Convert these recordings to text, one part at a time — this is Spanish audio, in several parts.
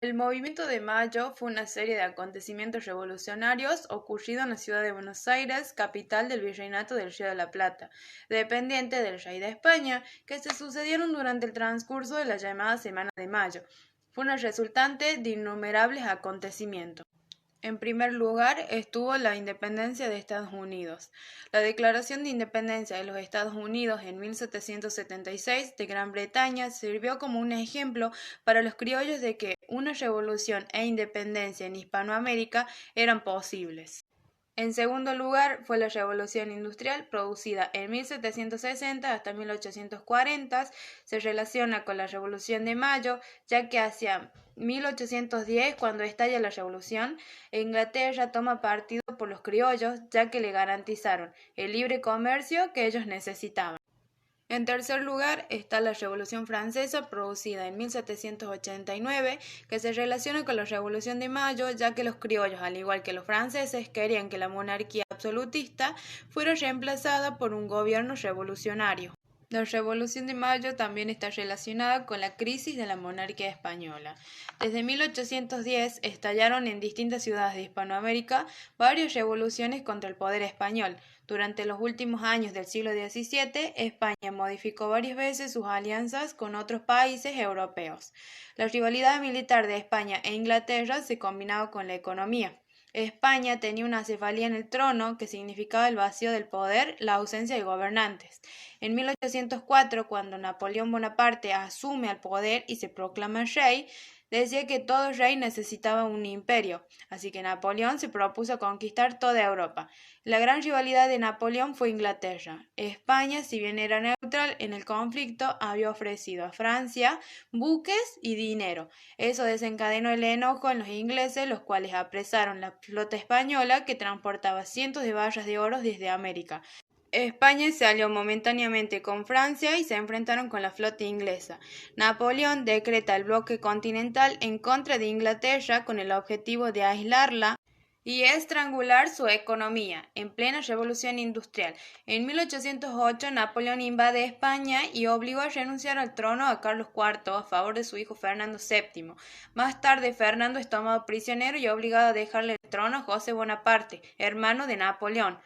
El Movimiento de Mayo fue una serie de acontecimientos revolucionarios ocurridos en la ciudad de Buenos Aires, capital del Virreinato del Río de la Plata, dependiente del Rey de España, que se sucedieron durante el transcurso de la llamada Semana de Mayo. Fue una resultante de innumerables acontecimientos. En primer lugar estuvo la independencia de Estados Unidos. La Declaración de Independencia de los Estados Unidos en 1776 de Gran Bretaña sirvió como un ejemplo para los criollos de que una revolución e independencia en Hispanoamérica eran posibles. En segundo lugar, fue la Revolución Industrial, producida en 1760 hasta 1840. Se relaciona con la Revolución de Mayo, ya que hacia 1810, cuando estalla la Revolución, Inglaterra toma partido por los criollos, ya que le garantizaron el libre comercio que ellos necesitaban. En tercer lugar está la Revolución Francesa, producida en 1789, que se relaciona con la Revolución de Mayo, ya que los criollos, al igual que los franceses, querían que la monarquía absolutista fuera reemplazada por un gobierno revolucionario. La Revolución de Mayo también está relacionada con la crisis de la monarquía española. Desde 1810 estallaron en distintas ciudades de Hispanoamérica varias revoluciones contra el poder español. Durante los últimos años del siglo XVII, España modificó varias veces sus alianzas con otros países europeos. La rivalidad militar de España e Inglaterra se combinaba con la economía. España tenía una cefalía en el trono que significaba el vacío del poder, la ausencia de gobernantes. En 1804, cuando Napoleón Bonaparte asume el poder y se proclama rey, decía que todo rey necesitaba un imperio, así que Napoleón se propuso conquistar toda Europa. La gran rivalidad de Napoleón fue Inglaterra. España, si bien era neutral en el conflicto, había ofrecido a Francia buques y dinero. Eso desencadenó el enojo en los ingleses, los cuales apresaron la flota española que transportaba cientos de barras de oro desde América. España se alió momentáneamente con Francia y se enfrentaron con la flota inglesa. Napoleón decreta el bloque continental en contra de Inglaterra con el objetivo de aislarla y estrangular su economía en plena revolución industrial. En 1808 Napoleón invade España y obligó a renunciar al trono a Carlos IV a favor de su hijo Fernando VII. Más tarde Fernando es tomado prisionero y obligado a dejarle el trono a José Bonaparte, hermano de Napoleón.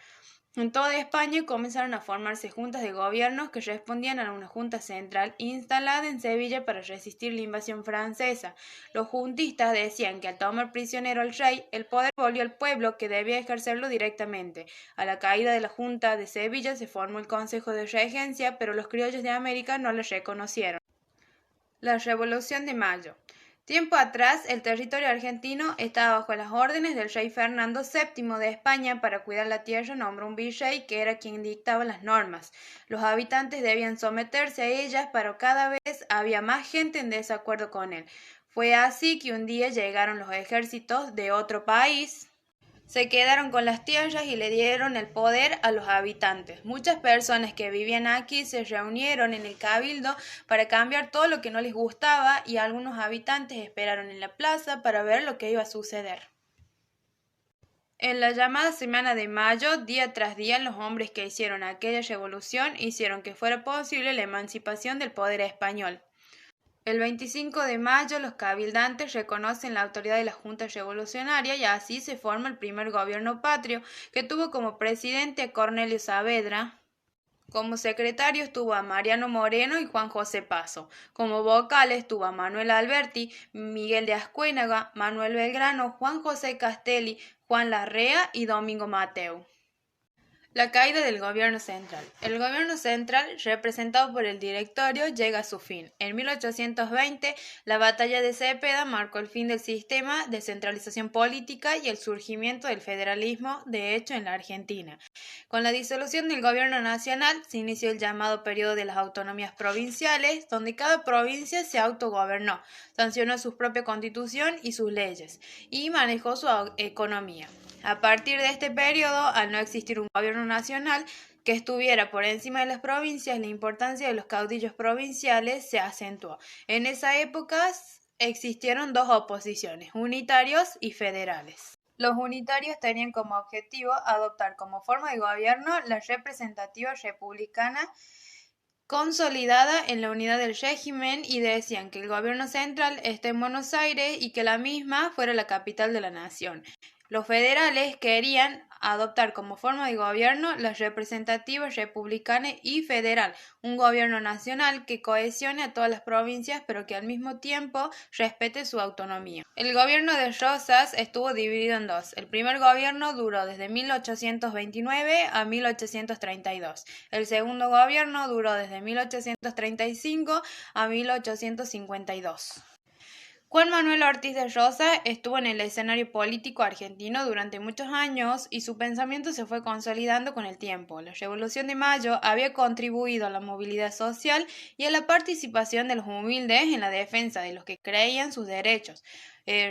En toda España comenzaron a formarse juntas de gobiernos que respondían a una junta central instalada en Sevilla para resistir la invasión francesa. Los juntistas decían que al tomar prisionero al rey, el poder volvió al pueblo que debía ejercerlo directamente. A la caída de la Junta de Sevilla se formó el Consejo de Regencia, pero los criollos de América no les reconocieron. La Revolución de Mayo. Tiempo atrás, el territorio argentino estaba bajo las órdenes del rey Fernando VII de España. Para cuidar la tierra nombró un virrey que era quien dictaba las normas. Los habitantes debían someterse a ellas, pero cada vez había más gente en desacuerdo con él. Fue así que un día llegaron los ejércitos de otro país. Se quedaron con las tierras y le dieron el poder a los habitantes. Muchas personas que vivían aquí se reunieron en el cabildo para cambiar todo lo que no les gustaba y algunos habitantes esperaron en la plaza para ver lo que iba a suceder. En la llamada Semana de Mayo, día tras día, los hombres que hicieron aquella revolución hicieron que fuera posible la emancipación del poder español. El 25 de mayo los cabildantes reconocen la autoridad de la Junta Revolucionaria y así se forma el primer gobierno patrio, que tuvo como presidente a Cornelio Saavedra. Como secretarios tuvo a Mariano Moreno y Juan José Paso. Como vocales tuvo a Manuel Alberti, Miguel de Ascuénaga, Manuel Belgrano, Juan José Castelli, Juan Larrea y Domingo Mateu. La caída del gobierno central. El gobierno central, representado por el Directorio, llega a su fin. En 1820, la batalla de Cepeda marcó el fin del sistema de centralización política y el surgimiento del federalismo, de hecho, en la Argentina. Con la disolución del gobierno nacional, se inició el llamado periodo de las autonomías provinciales, donde cada provincia se autogobernó, sancionó su propia constitución y sus leyes, y manejó su economía. A partir de este periodo, al no existir un gobierno nacional que estuviera por encima de las provincias, la importancia de los caudillos provinciales se acentuó. En esa época existieron dos oposiciones, unitarios y federales. Los unitarios tenían como objetivo adoptar como forma de gobierno la representativa republicana consolidada en la unidad del régimen y decían que el gobierno central está en Buenos Aires y que la misma fuera la capital de la nación. Los federales querían adoptar como forma de gobierno las representativas republicana y federal, un gobierno nacional que cohesione a todas las provincias pero que al mismo tiempo respete su autonomía. El gobierno de Rosas estuvo dividido en dos. El primer gobierno duró desde 1829 a 1832. El segundo gobierno duró desde 1835 a 1852. Juan Manuel Ortiz de Rosas estuvo en el escenario político argentino durante muchos años y su pensamiento se fue consolidando con el tiempo. La Revolución de Mayo había contribuido a la movilidad social y a la participación de los humildes en la defensa de los que creían sus derechos.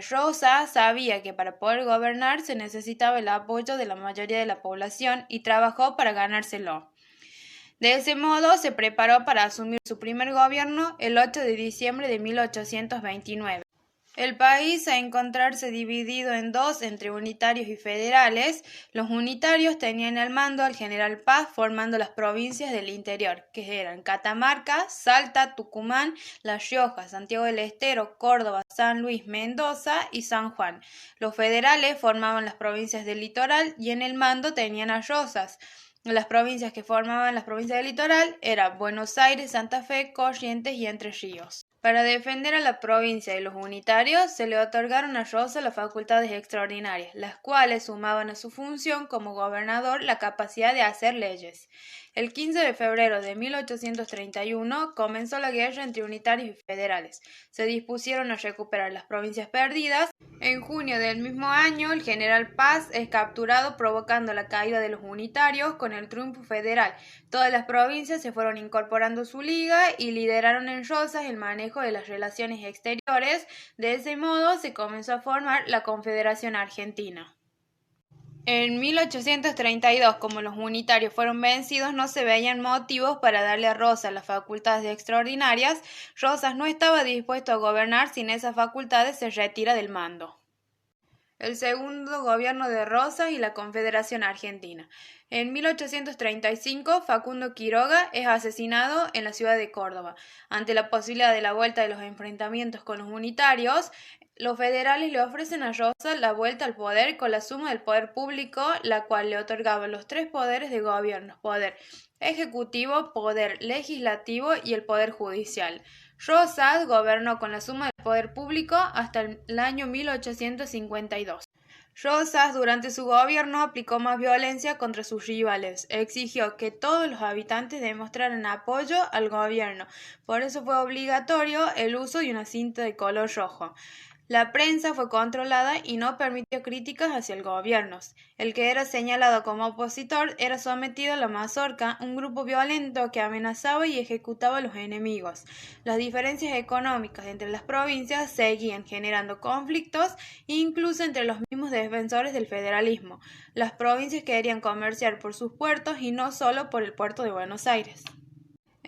Rosas sabía que para poder gobernar se necesitaba el apoyo de la mayoría de la población y trabajó para ganárselo. De ese modo se preparó para asumir su primer gobierno el 8 de diciembre de 1829. El país, a encontrarse dividido en dos entre unitarios y federales, los unitarios tenían al mando al general Paz formando las provincias del interior, que eran Catamarca, Salta, Tucumán, La Rioja, Santiago del Estero, Córdoba, San Luis, Mendoza y San Juan. Los federales formaban las provincias del litoral y en el mando tenían a Rosas. Las provincias que formaban las provincias del litoral eran Buenos Aires, Santa Fe, Corrientes y Entre Ríos. Para defender a la provincia y los unitarios, se le otorgaron a Rosas las facultades extraordinarias, las cuales sumaban a su función como gobernador la capacidad de hacer leyes. El 15 de febrero de 1831 comenzó la guerra entre unitarios y federales. Se dispusieron a recuperar las provincias perdidas. En junio del mismo año, el general Paz es capturado provocando la caída de los unitarios con el triunfo federal. Todas las provincias se fueron incorporando a su liga y lideraron en Rosas el manejo de las relaciones exteriores. De ese modo se comenzó a formar la Confederación Argentina. En 1832, como los unitarios fueron vencidos, no se veían motivos para darle a Rosas las facultades extraordinarias. Rosas no estaba dispuesto a gobernar sin esas facultades, se retira del mando. El segundo gobierno de Rosas y la Confederación Argentina. En 1835, Facundo Quiroga es asesinado en la ciudad de Córdoba. Ante la posibilidad de la vuelta de los enfrentamientos con los unitarios, los federales le ofrecen a Rosas la vuelta al poder con la suma del poder público, la cual le otorgaba los tres poderes de gobierno: poder ejecutivo, poder legislativo y el poder judicial. Rosas gobernó con la suma del poder público hasta el año 1852. Rosas, durante su gobierno, aplicó más violencia contra sus rivales. Exigió que todos los habitantes demostraran apoyo al gobierno. Por eso fue obligatorio el uso de una cinta de color rojo. La prensa fue controlada y no permitió críticas hacia el gobierno. El que era señalado como opositor era sometido a la mazorca, un grupo violento que amenazaba y ejecutaba a los enemigos. Las diferencias económicas entre las provincias seguían generando conflictos, incluso entre los mismos defensores del federalismo. Las provincias querían comerciar por sus puertos y no solo por el puerto de Buenos Aires.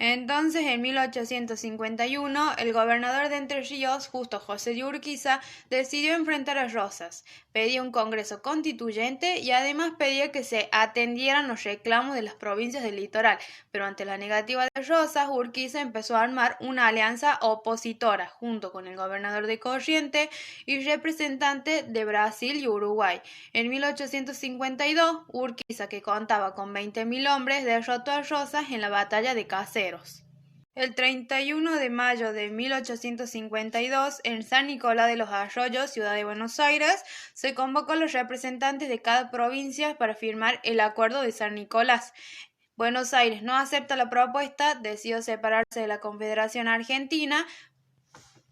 Entonces, en 1851, el gobernador de Entre Ríos, Justo José de Urquiza, decidió enfrentar a Rosas. Pedía un congreso constituyente y además pedía que se atendieran los reclamos de las provincias del litoral. Pero ante la negativa de Rosas, Urquiza empezó a armar una alianza opositora junto con el gobernador de Corrientes y representante de Brasil y Uruguay. En 1852, Urquiza, que contaba con 20.000 hombres, derrotó a Rosas en la batalla de Caseros. El 31 de mayo de 1852, en San Nicolás de los Arroyos, ciudad de Buenos Aires, se convocó a los representantes de cada provincia para firmar el Acuerdo de San Nicolás. Buenos Aires no acepta la propuesta, decidió separarse de la Confederación Argentina,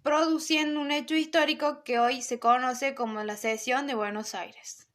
produciendo un hecho histórico que hoy se conoce como la Cesión de Buenos Aires.